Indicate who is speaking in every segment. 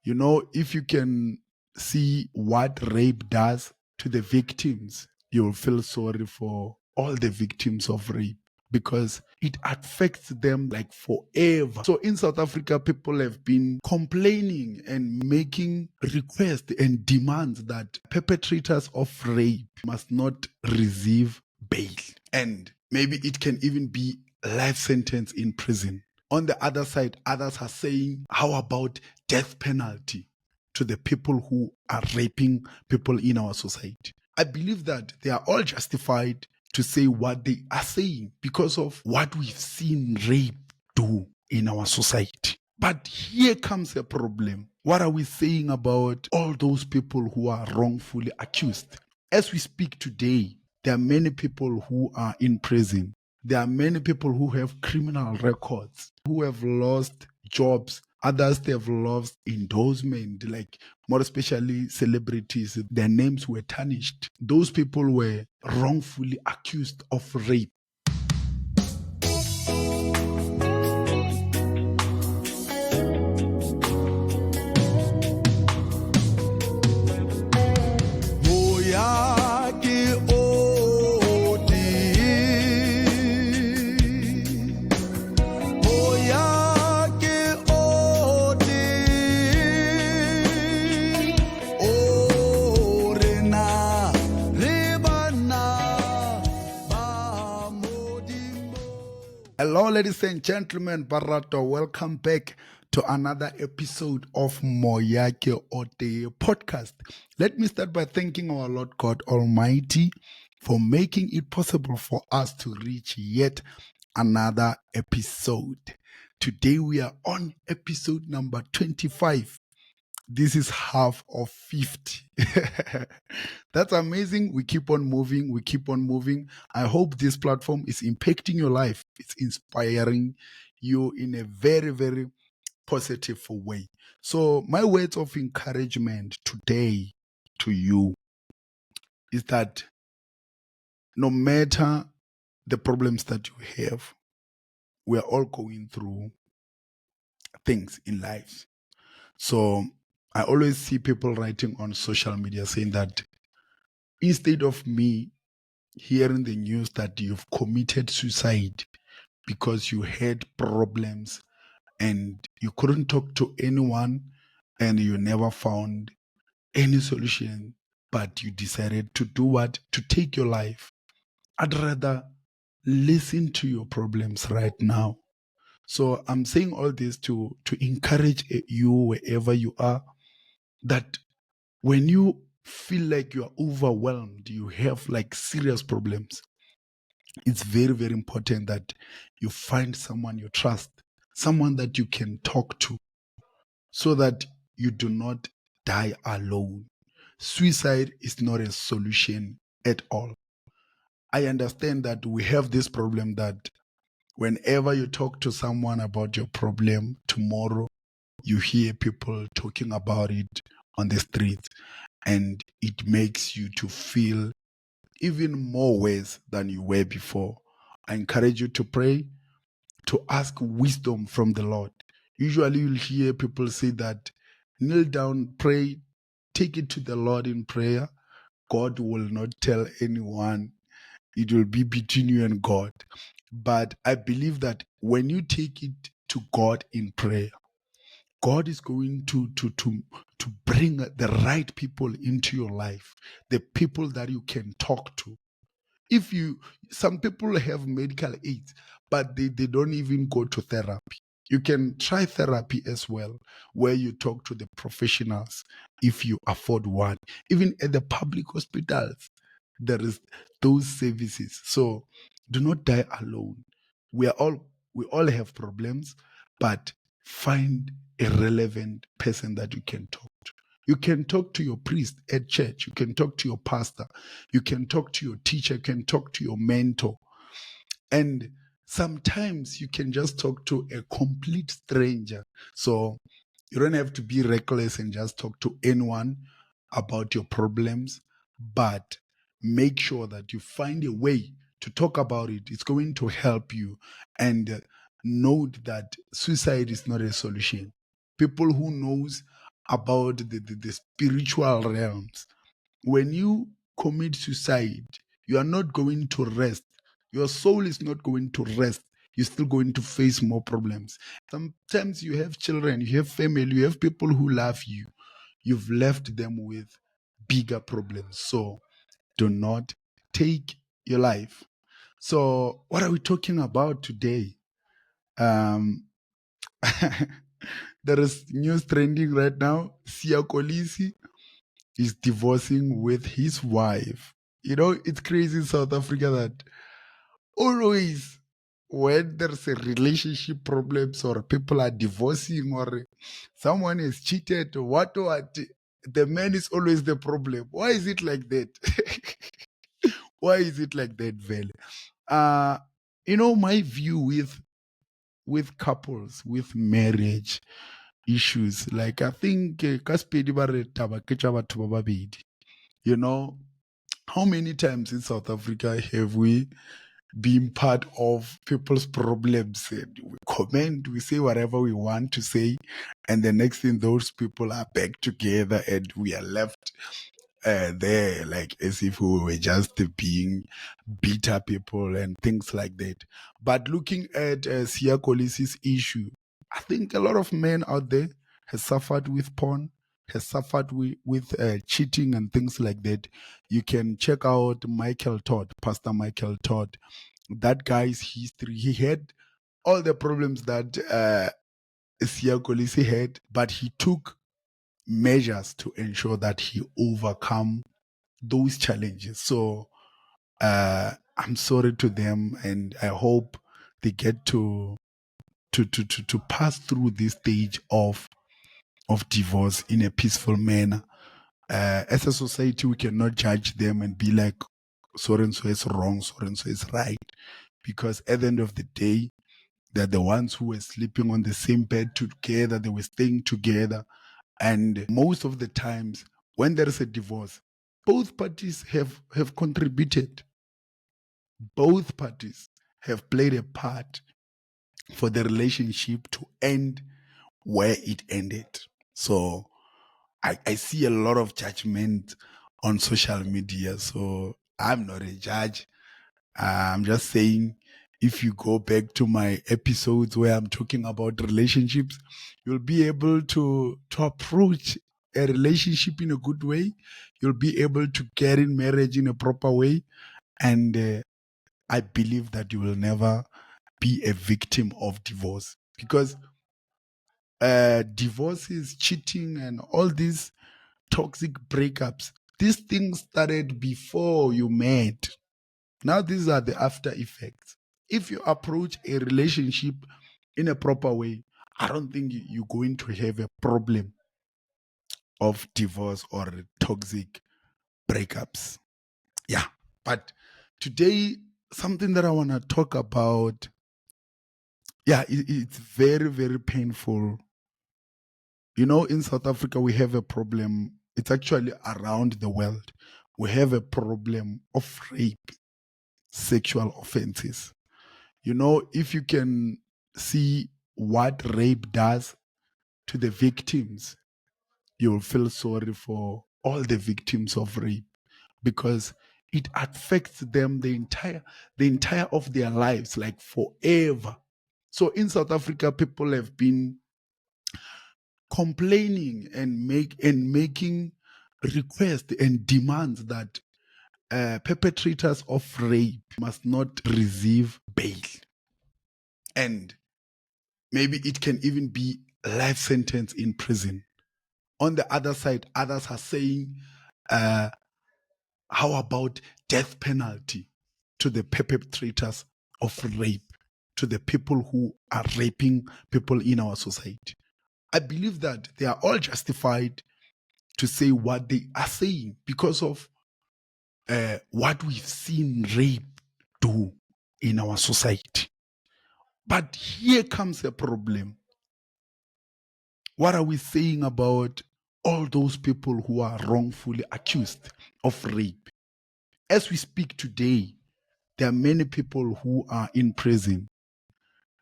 Speaker 1: If you can see what rape does to the victims, you'll feel sorry for all the victims of rape because it affects them like forever. So in South Africa, people have been complaining and making requests and demands that perpetrators of rape must not receive bail. And maybe it can even be a life sentence in prison. On the other side, others are saying, how about death penalty to the people who are raping people in our society? I believe that they are all justified to say what they are saying because of what we've seen rape do in our society. But here comes a problem. What are we saying about all those people who are wrongfully accused? As we speak today, there are many people who are in prison. There are many people who have criminal records, who have lost jobs. Others, they have lost endorsement, like more especially celebrities. Their names were tarnished. Those people were wrongfully accused of rape. Moya Keo Tee. Moya Keo Tee. O rena re bana ba modimo. Hello, ladies and gentlemen, Barato. Welcome back to another episode of Moya Keo Tee podcast. Let me start by thanking our Lord God Almighty for making it possible for us to reach yet another episode. Today we are on episode number 25. This is half of 50. That's amazing. We keep on moving. We keep on moving. I hope this platform is impacting your life. It's inspiring you in a very, very positive way. So my words of encouragement today to you is that no matter the problems that you have, we are all going through things in life. So I always see people writing on social media saying that instead of me hearing the news that you've committed suicide because you had problems and you couldn't talk to anyone and you never found any solution, but you decided to do what? To take your life. I'd rather listen to your problems right now. So I'm saying all this to encourage you wherever you are, that when you feel like you are overwhelmed, you have like serious problems, it's very, very important that you find someone you trust, someone that you can talk to, so that you do not die alone. Suicide is not a solution at all. I understand that we have this problem that whenever you talk to someone about your problem, tomorrow you hear people talking about it on the streets, and it makes you to feel even more worse than you were before. I encourage you to pray, to ask wisdom from the Lord. Usually you'll hear people say that kneel down, pray, take it to the Lord in prayer. God will not tell anyone. It will be between you and God. But I believe that when you take it to God in prayer, God is going to bring the right people into your life, the people that you can talk to. Some people have medical aids, but they don't even go to therapy. You can try therapy as well, where you talk to the professionals if you afford one. Even at the public hospitals, there is those services. So do not die alone. We all have problems, but find a relevant person that you can talk to. You can talk to your priest at church. You can talk to your pastor. You can talk to your teacher. You can talk to your mentor. And sometimes you can just talk to a complete stranger. So you don't have to be reckless and just talk to anyone about your problems, but make sure that you find a way to talk about it. It's going to help you. And note that suicide is not a solution. People who knows about the spiritual realms. When you commit suicide, you are not going to rest. Your soul is not going to rest. You're still going to face more problems. Sometimes you have children, you have family, you have people who love you. You've left them with bigger problems. So do not take your life. So, what are we talking about today? Um, there is news trending right now. Kolisi is divorcing with his wife. You know, it's crazy in South Africa that always when there's a relationship problems or people are divorcing or someone is cheated or what, the man is always the problem. Why is it like that? Why is it like that, Vele? My view with couples, with marriage issues, like I think ka Sepedi ba re taba ke tša batho ba babedi. You know, how many times in South Africa have we been part of people's problems? And we comment, we say whatever we want to say, and the next thing, those people are back together, and we are left there like as if we were just being bitter people and things like that. But looking at Kolisi's issue, I think a lot of men out there has suffered with porn, has suffered with cheating and things like that. You can check out Michael Todd, Pastor Michael Todd. That guy's history, he had all the problems that Kolisi had, but he took measures to ensure that he overcome those challenges. So I'm sorry to them, and I hope they get to pass through this stage of divorce in a peaceful manner. As a society, we cannot judge them and be like, so and so is wrong, so and so is right, because at the end of the day, they're the ones who were sleeping on the same bed together, they were staying together, and most of the times when there is a divorce, both parties have contributed. Both parties have played a part for the relationship to end where it ended. So I see a lot of judgment on social media. So I'm not a judge. I'm just saying, if you go back to my episodes where I'm talking about relationships, you'll be able to approach a relationship in a good way. You'll be able to get in marriage in a proper way. And I believe that you will never be a victim of divorce, because divorces, cheating, and all these toxic breakups, these things started before you met. Now these are the after effects. If you approach a relationship in a proper way, I don't think you're going to have a problem of divorce or toxic breakups. Yeah. But today, something that I want to talk about, it's very, very painful. You know, in South Africa, we have a problem. It's actually around the world. We have a problem of rape, sexual offenses. You know, if you can see what rape does to the victims, you'll feel sorry for all the victims of rape, because it affects them the entire of their lives, like forever. So in South Africa, people have been complaining and making requests and demands that perpetrators of rape must not receive bail, and maybe it can even be a life sentence in prison. On the other side, others are saying, how about death penalty to the perpetrators of rape, to the people who are raping people in our society? I believe that they are all justified to say what they are saying because of what we've seen rape do in our society. But here comes a problem. What are we saying about all those people who are wrongfully accused of rape? As we speak today, there are many people who are in prison.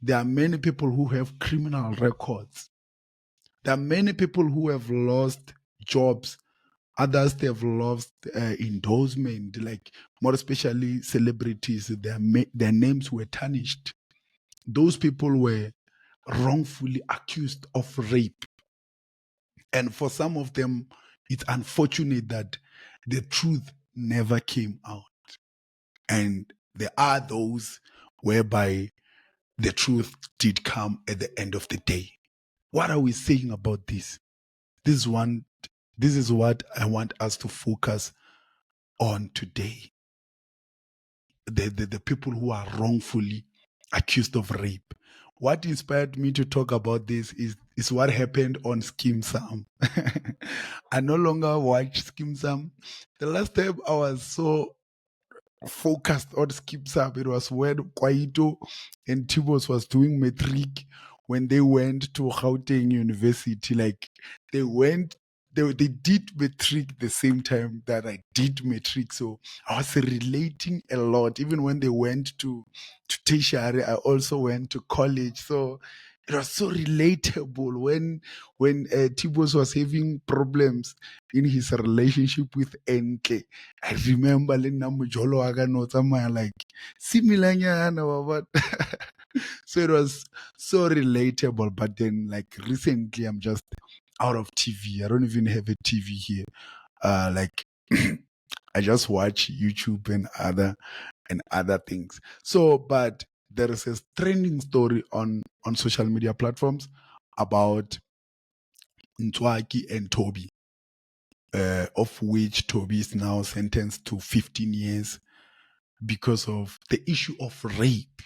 Speaker 1: There are many people who have criminal records. There are many people who have lost jobs. Others they have lost endorsement, like more especially celebrities. Their names were tarnished. Those people were wrongfully accused of rape, and for some of them, it's unfortunate that the truth never came out. And there are those whereby the truth did come at the end of the day. What are we saying about this? This is what I want us to focus on today. The people who are wrongfully accused of rape. What inspired me to talk about this is what happened on Skim Sam. I no longer watch Skim Sam. The last time I was so focused on Skim Sam, it was when Kwaito and Tibos was doing metric when they went to Gauteng University. Like they went they did metric the same time that I did metric. So I was relating a lot. Even when they went to tertiary, I also went to college. So it was so relatable when Tibos was having problems in his relationship with Enke. I remember Lena Mujolo Aganotama like similar but so it was so relatable. But then like recently I'm just out of TV. I don't even have a TV here. Like I just watch YouTube and other things. So, but there is a trending story on social media platforms about Ntwaki and Toby, of which Toby is now sentenced to 15 years because of the issue of rape,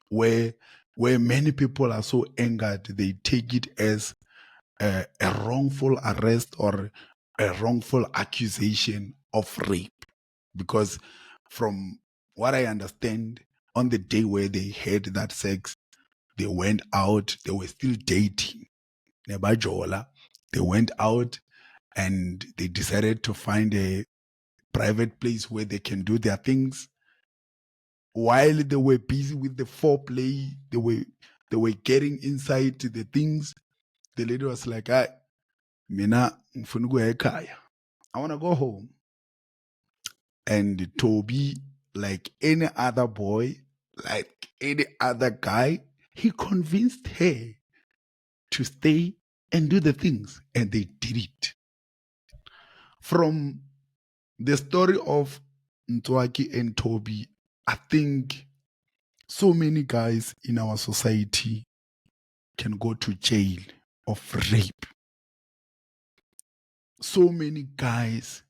Speaker 1: where many people are so angered they take it as a wrongful arrest or a wrongful accusation of rape. Because from what I understand, on the day where they had that sex, they went out, they were still dating. Nebajola. They went out and they decided to find a private place where they can do their things. While they were busy with the foreplay, they were getting inside to the things. The lady was like, Mina, I want to go home. And Toby, like any other boy, like any other guy, he convinced her to stay and do the things. And they did it. From the story of Ntwaki and Toby, I think so many guys in our society can go to jail of rape. So many guys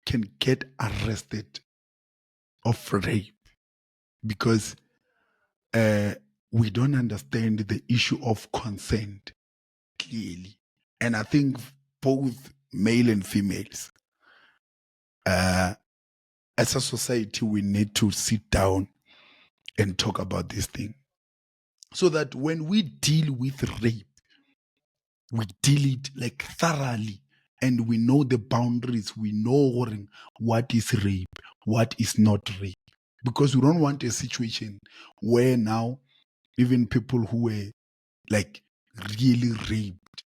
Speaker 1: can get arrested of rape because we don't understand the issue of consent clearly. And I think both male and females, as a society, we need to sit down and talk about this thing so that when we deal with rape, we deal it like thoroughly and we know the boundaries. We know what is rape, what is not rape. Because we don't want a situation where now even people who were like really raped,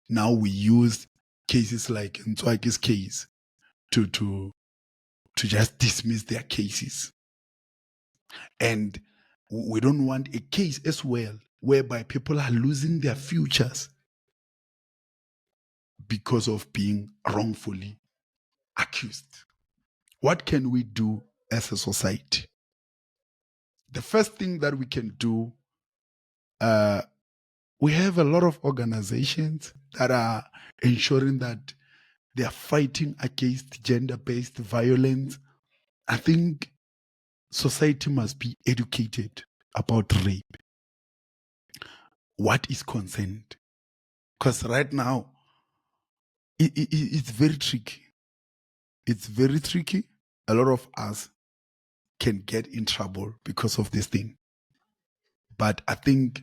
Speaker 1: now we use cases like Ntwaki's case to just dismiss their cases. And we don't want a case as well whereby people are losing their futures because of being wrongfully accused. What can we do as a society? The first thing that we can do, we have a lot of organizations that are ensuring that they are fighting against gender-based violence. I think society must be educated about rape. What is consent? Because right now, it's very tricky. It's very tricky. A lot of us can get in trouble because of this thing. But I think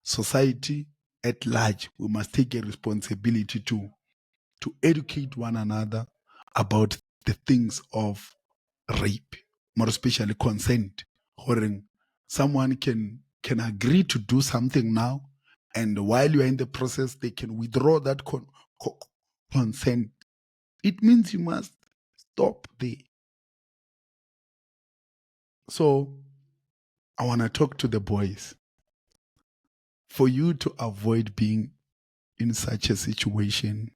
Speaker 1: society at large, we must take a responsibility to educate one another about the things of rape, more especially consent. Or someone can agree to do something now, And while you are in the process, they can withdraw that consent. It means you must stop there. So I want to talk to the boys. For you to avoid being in such a situation,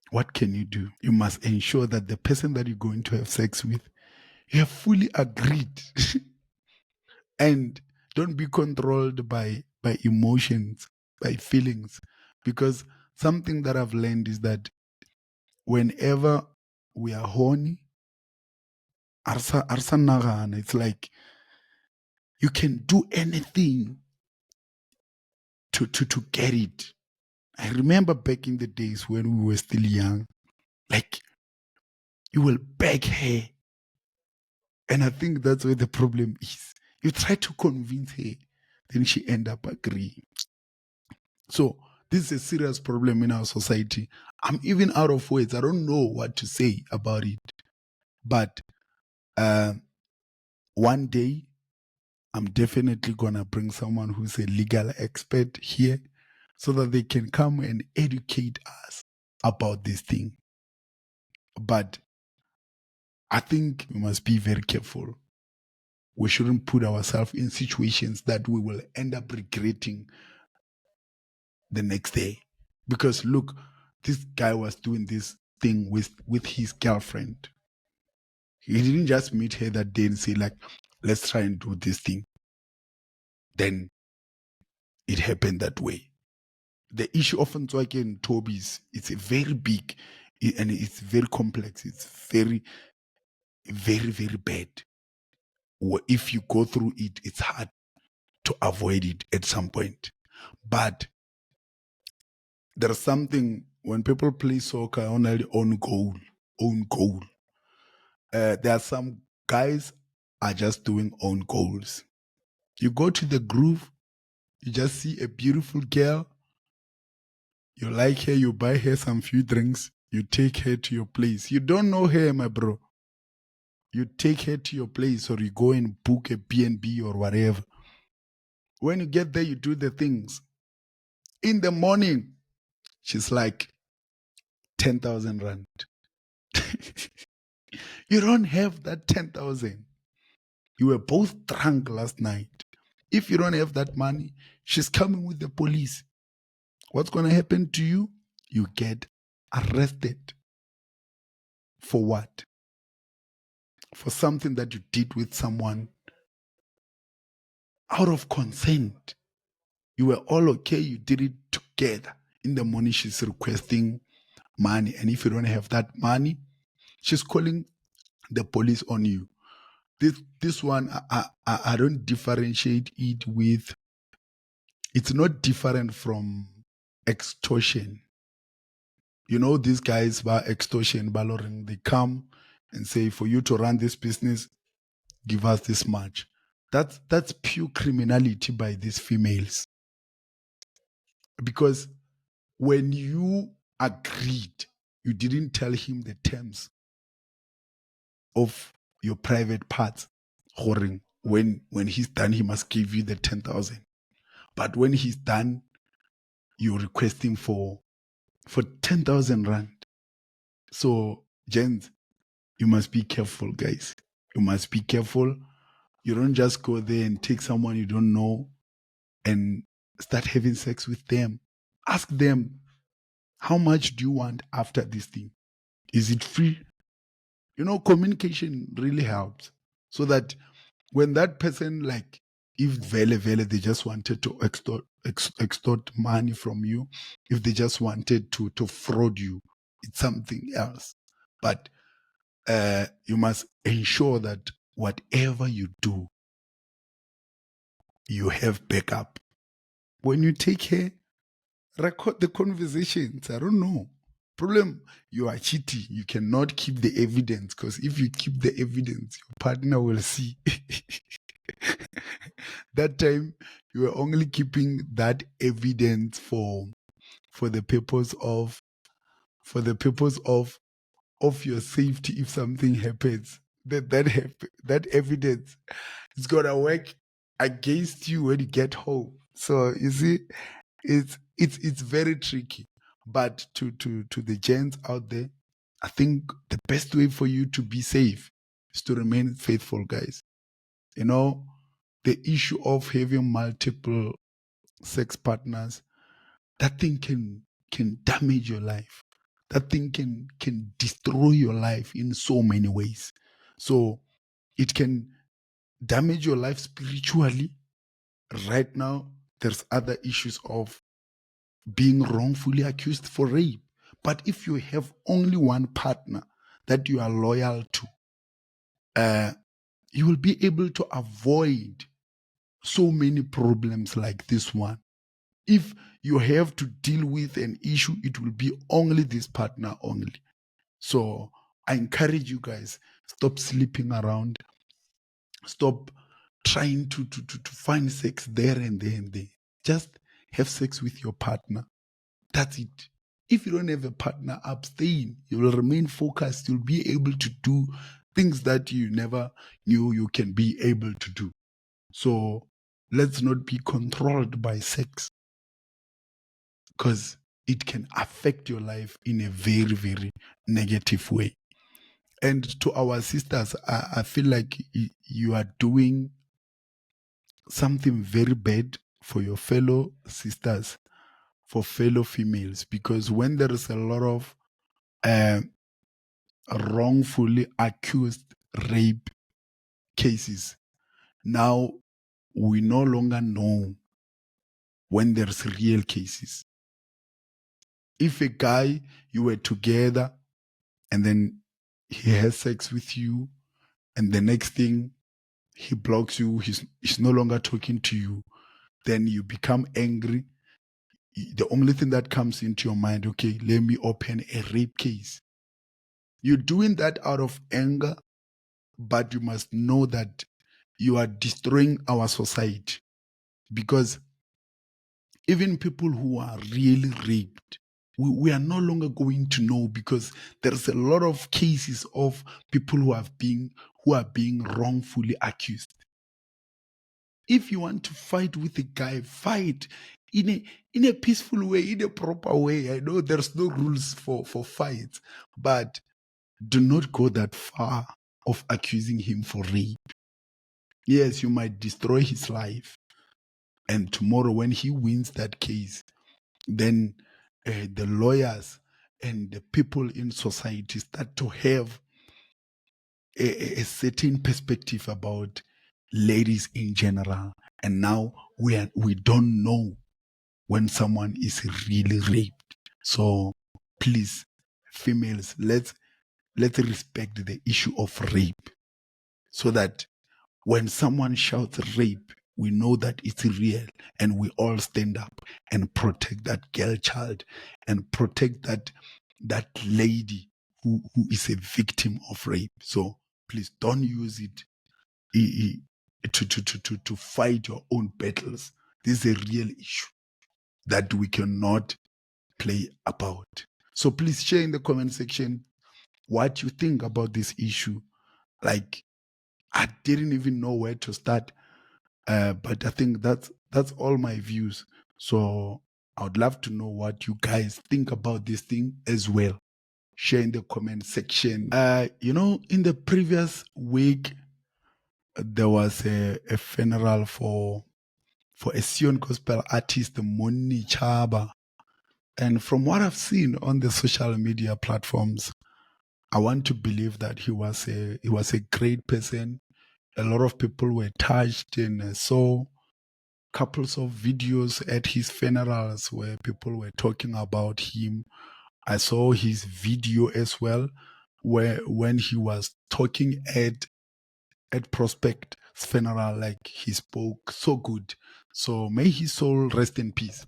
Speaker 1: what can you do? You must ensure that the person that you're going to have sex with, you have fully agreed. And don't be controlled by emotions, by feelings. Because something that I've learned is that whenever we are horny, it's like you can do anything to get it. I remember back in the days when we were still young, like you will beg her. And I think that's where the problem is. You try to convince her, then she end up agreeing. So this is a serious problem in our society. I'm even out of words. I don't know what to say about it. But one day, I'm definitely going to bring someone who's a legal expert here so that they can come and educate us about this thing. But I think we must be very careful. We shouldn't put ourselves in situations that we will end up regretting the next day. Because look, this guy was doing this thing with his girlfriend. He didn't just meet her that day and say, like, let's try and do this thing. Then it happened that way. The issue of Ntswake and Toby's, it's a very big and it's very complex. It's very, very, very bad. If you go through it, it's hard to avoid it at some point. But there's something when people play soccer on their own goal. There are some guys are just doing own goals. You go to the groove, you just see a beautiful girl, you like her, you buy her some few drinks, you take her to your place. You don't know her, my bro. You take her to your place or you go and book a B&B or whatever. When you get there, you do the things. In the morning, she's like 10,000 rand. You don't have that 10,000. You were both drunk last night. If you don't have that money, she's coming with the police. What's going to happen to you? You get arrested. For what? For something that you did with someone out of consent. You were all okay. You did it together. In the morning, she's requesting money. And if you don't have that money, she's calling the police on you. This one, I don't differentiate it with, it's not different from extortion. You know, these guys by extortion, Baloring, they come and say, for you to run this business, give us this much. That's pure criminality by these females. Because when you agreed, you didn't tell him the terms of your private parts. When he's done, he must give you the 10,000. But when he's done, you're requesting for 10,000 rand. So, gents, you must be careful, guys. You must be careful. You don't just go there and take someone you don't know and start having sex with them. Ask them, how much do you want after this thing? Is it free? You know, communication really helps. So that when that person, like, if vele they just wanted to extort money from you, if they just wanted to fraud you, it's something else. But you must ensure that whatever you do, you have backup. When you take care, record the conversations. I don't know. Problem, you are cheating. You cannot keep the evidence, because if you keep the evidence, your partner will see. That time, you are only keeping that evidence for the purpose of your safety. If something happens, that evidence is gonna work against you when you get home. So you see, it's very tricky. But to the gents out there, I think the best way for you to be safe is to remain faithful, guys. You know, the issue of having multiple sex partners, that thing can damage your life. That thing can destroy your life in so many ways. So it can damage your life spiritually. Right now, there's other issues of being wrongfully accused for rape. But if you have only one partner that you are loyal to, you will be able to avoid so many problems like this one. If you have to deal with an issue, it will be only this partner only. So I encourage you guys, stop sleeping around, stop trying to find sex there and there and there. Just have sex with your partner. That's it. If you don't have a partner, abstain. You will remain focused. You'll be able to do things that you never knew you can be able to do. So let's not be controlled by sex, because it can affect your life in a very, very negative way. And to our sisters, I feel like you are doing something very bad for your fellow sisters, for fellow females, because when there is a lot of wrongfully accused rape cases, now we no longer know when there's real cases. If a guy, you were together and then he has sex with you, and the next thing he blocks you, he's no longer talking to you, then you become angry. The only thing that comes into your mind, okay, let me open a rape case. You're doing that out of anger, but you must know that you are destroying our society, because even people who are really raped, we are no longer going to know, because there's a lot of cases of people who are being wrongfully accused. If you want to fight with a guy, fight in a peaceful way, in a proper way. I know there's no rules for fights, but do not go that far of accusing him for rape. Yes, you might destroy his life. And tomorrow, when he wins that case, then the lawyers and the people in society start to have a certain perspective about ladies in general. And now we don't know when someone is really raped. So please, females, let's respect the issue of rape, so that when someone shouts rape, we know that it's real, and we all stand up and protect that girl child and protect that lady who is a victim of rape. So please don't use it to fight your own battles. This is a real issue that we cannot play about. So please share in the comment section what you think about this issue. Like, I didn't even know where to start, but I think that's all my views. So I would love to know what you guys think about this thing as well. Share in the comment section. In the previous week, there was a funeral for a Sione gospel artist, Moni Chaba. And from what I've seen on the social media platforms, I want to believe that he was a great person. A lot of people were touched, and saw couples of videos at his funerals where people were talking about him. I saw his video as well, where when he was talking at Prospect's funeral, like, he spoke so good. So may his soul rest in peace.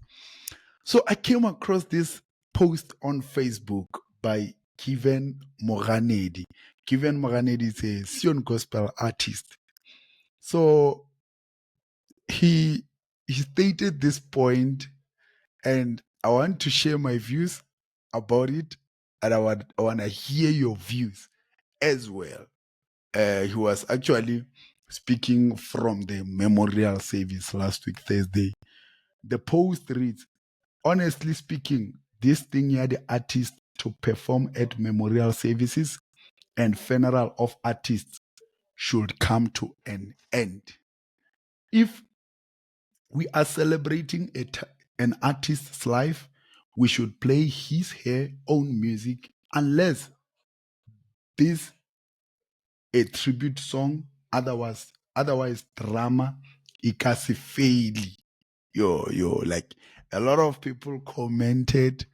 Speaker 1: So I came across this post on Facebook by Given Moganedi. Given Moganedi is a Sione gospel artist. So he stated this point, and I want to share my views about it, and I want to hear your views as well. He was actually speaking from the memorial service last week, Thursday. The post reads, honestly speaking, this thing here, the artist to perform at memorial services and funeral of artists should come to an end. If we are celebrating an artist's life, we should play his her own music unless this a tribute song, otherwise drama ikasi faili. Like a lot of people commented,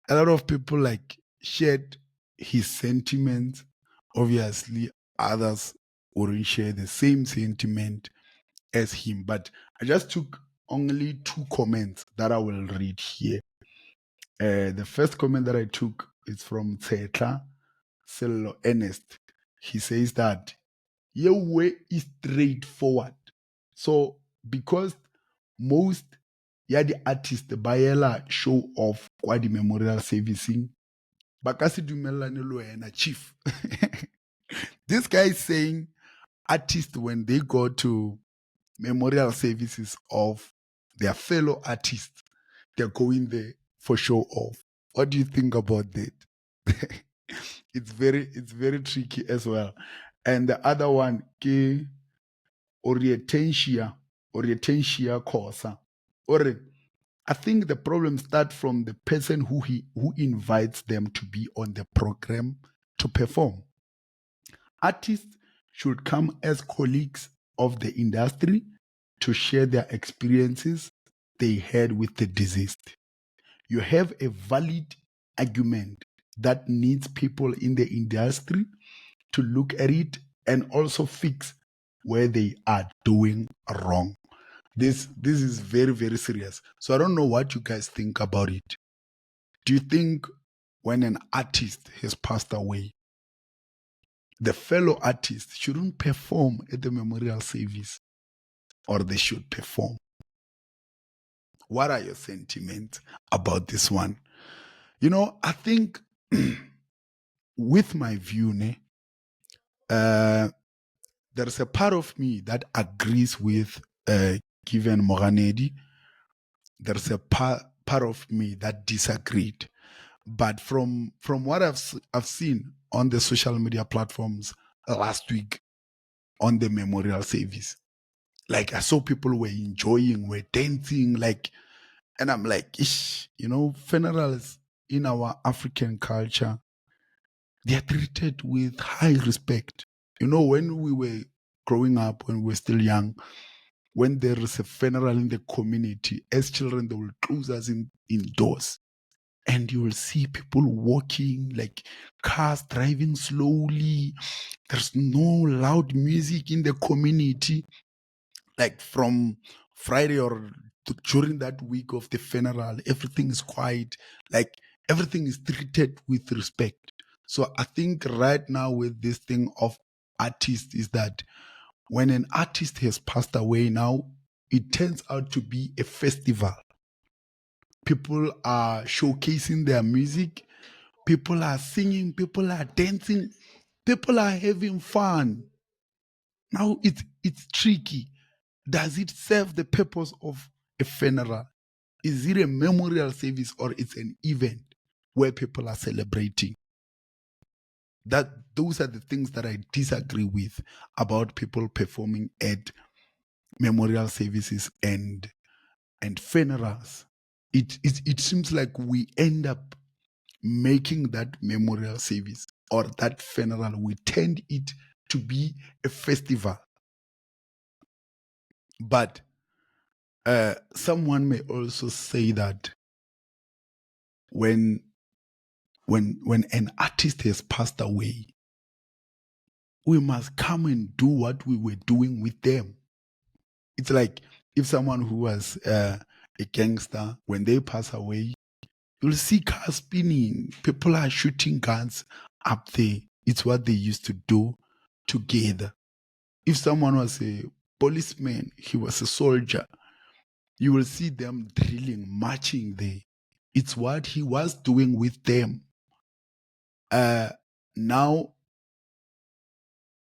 Speaker 1: a lot of people like shared his sentiments. Obviously, others wouldn't share the same sentiment as him. But I just took only 2 comments that I will read here. The first comment that I took is from Tsetla Sello Ernest. He says that your way is straightforward. So because most the artists bayela show off kwa di memorial servicing, bakasi dumellane lo wena chief. This guy is saying artists, when they go to memorial services of their fellow artists, they're going there for show off. What do you think about that? It's very tricky as well. And the other one, ke orientation cosa. Or I think the problem starts from the person who invites them to be on the program to perform. Artists should come as colleagues of the industry to share their experiences they had with the deceased. You have a valid argument that needs people in the industry to look at it and also fix where they are doing wrong. This is very serious. So I don't know what you guys think about it. Do you think when an artist has passed away, the fellow artists shouldn't perform at the memorial service, or they should perform? What are your sentiments about this one? I think with my view, there's a part of me that agrees with given Moganedi. There's a part of me that disagreed. But from what I've seen on the social media platforms last week on the memorial service, like I saw people were enjoying, were dancing, like, and I'm like, funerals in our African culture, they are treated with high respect. When we were growing up, when we were still young, when there is a funeral in the community, as children, they will close us indoors. And you will see people walking, like cars driving slowly. There's no loud music in the community. Like from Friday or during that week of the funeral, everything is quiet. Like everything is treated with respect. So I think right now with this thing of artists is that when an artist has passed away now, it turns out to be a festival. People are showcasing their music. People are singing. People are dancing. People are having fun. Now it's tricky. Does it serve the purpose of a funeral? Is it a memorial service or it's an event where people are celebrating? Those are the things that I disagree with about people performing at memorial services and funerals. It seems like we end up making that memorial service or that funeral, we tend it to be a festival. But someone may also say that when an artist has passed away, we must come and do what we were doing with them. It's like if someone who was a gangster, when they pass away, you'll see cars spinning. People are shooting guns up there. It's what they used to do together. If someone was a policeman, he was a soldier, you will see them drilling, marching there. It's what he was doing with them. Now,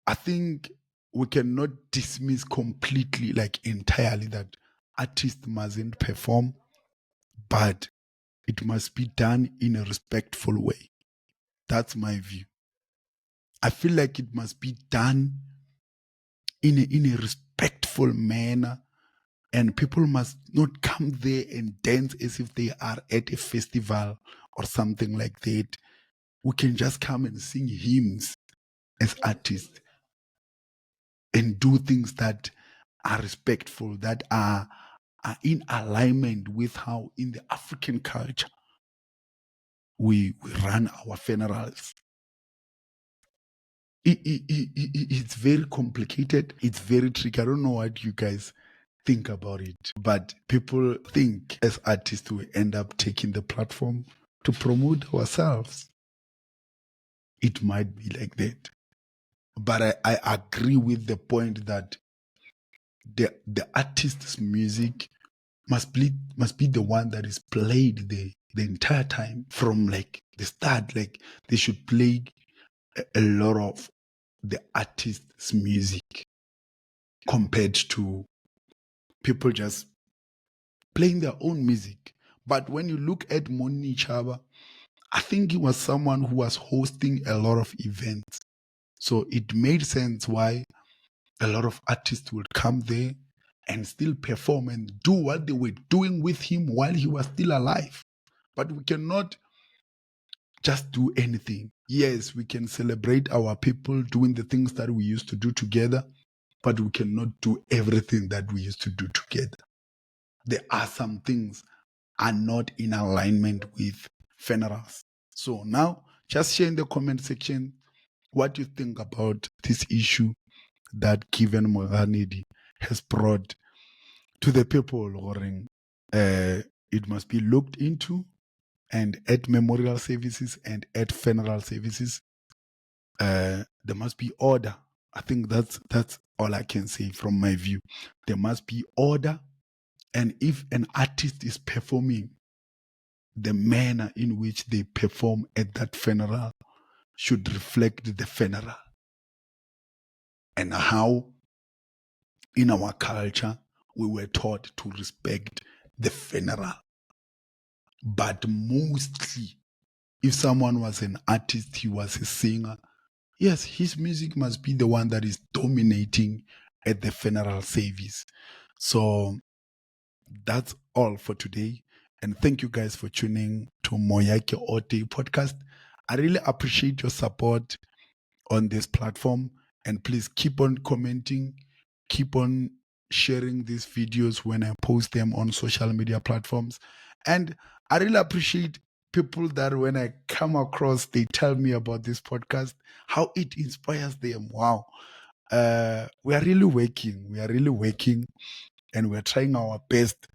Speaker 1: I think we cannot dismiss completely, like entirely, that artist mustn't perform, but it must be done in a respectful way. That's my view. I feel like it must be done in a respectful manner, and people must not come there and dance as if they are at a festival or something like that. We can just come and sing hymns as artists and do things that are respectful, that are in alignment with how in the African culture we run our funerals. It's very complicated. It's very tricky. I don't know what you guys think about it, but people think as artists we end up taking the platform to promote ourselves. It might be like that. But I agree with the point that the artist's music must be the one that is played the entire time from like the start. Like they should play a lot of the artist's music compared to people just playing their own music. But when you look at Moni Chaba, I think he was someone who was hosting a lot of events. So it made sense why a lot of artists would come there and still perform and do what they were doing with him while he was still alive. But we cannot just do anything. Yes, we can celebrate our people doing the things that we used to do together, but we cannot do everything that we used to do together. There are some things are not in alignment with funerals. So now, just share in the comment section what you think about this issue that Given Moganedi has brought to the people. It must be looked into, and at memorial services and at funeral services, there must be order. I think that's all I can say from my view. There must be order, and if an artist is performing, the manner in which they perform at that funeral should reflect the funeral and how in our culture we were taught to respect the funeral. But mostly, if someone was an artist, he was a singer, yes, his music must be the one that is dominating at the funeral service. So that's all for today. And thank you guys for tuning to Moya Keo Tee podcast. I really appreciate your support on this platform. And please keep on commenting, keep on sharing these videos when I post them on social media platforms. And I really appreciate people that when I come across, they tell me about this podcast, how it inspires them. Wow. We are really working. We are really working, and we're trying our best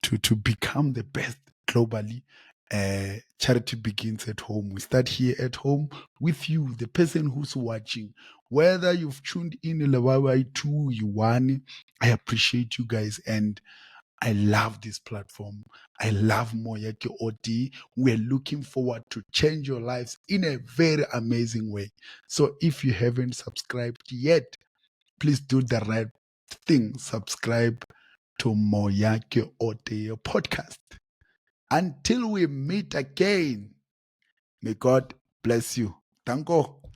Speaker 1: to become the best globally. Charity begins at home. We start here at home with you, the person who's watching. Whether you've tuned in Lewawa 2, you won. I appreciate you guys, and I love this platform. I love Moya Keo Tee. We're looking forward to change your lives in a very amazing way. So if you haven't subscribed yet, please do the right thing. Subscribe to Moya Keo Tee podcast. Until we meet again, may God bless you. Tanko.